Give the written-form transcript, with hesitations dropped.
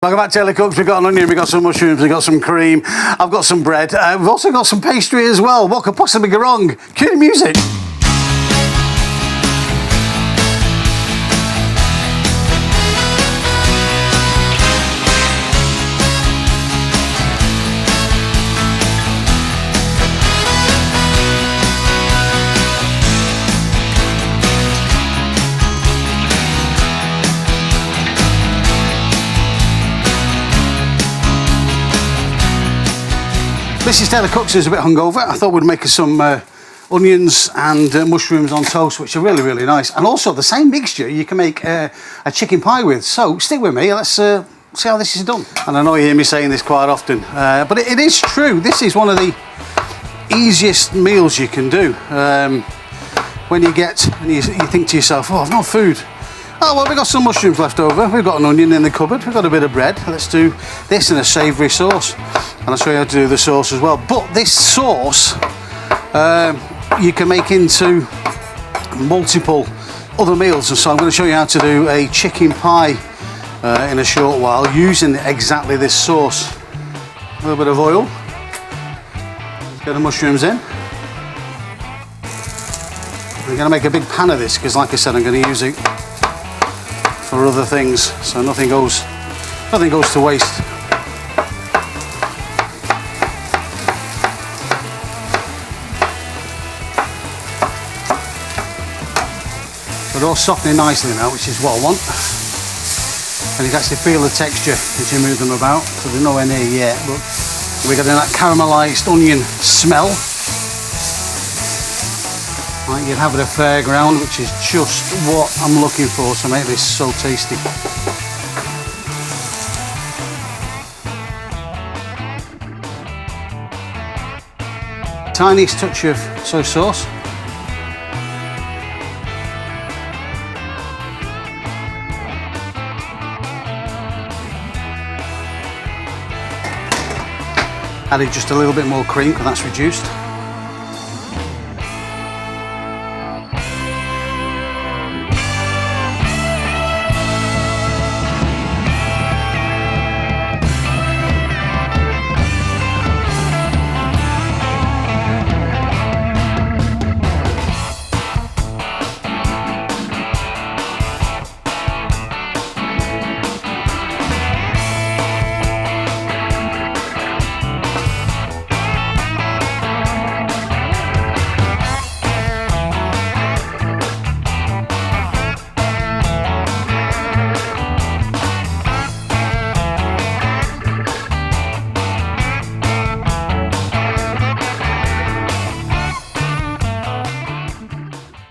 Welcome back to Taylor Cooks. We've got an onion, we've got some mushrooms, we've got some cream, I've got some bread. We've also got some pastry as well. What could possibly go wrong? Cue the music. Mrs. Taylor Cooks is a bit hungover. I thought we'd make her some onions and mushrooms on toast, which are really, really nice. And also the same mixture you can make a chicken pie with. So stick with me, let's see how this is done. And I know you hear me saying this quite often, but it is true. This is one of the easiest meals you can do. When you get, and you think to yourself, oh, I've no food. Oh, well, we've got some mushrooms left over. We've got an onion in the cupboard. We've got a bit of bread. Let's do this in a savoury sauce. And I'll show you how to do the sauce as well. But this sauce, you can make into multiple other meals. And so I'm going to show you how to do a chicken pie in a short while using exactly this sauce. A little bit of oil. Let's get the mushrooms in. I'm going to make a big pan of this because, like I said, I'm going to use it for other things, so nothing goes to waste. They're all softening nicely now, which is what I want. And you can actually feel the texture as you move them about. So they're nowhere near yet, but we're getting that caramelised onion smell. Like you'd have at a fairground, which is just what I'm looking for to make this so tasty. Tiniest touch of soy sauce. Added just a little bit more cream because that's reduced.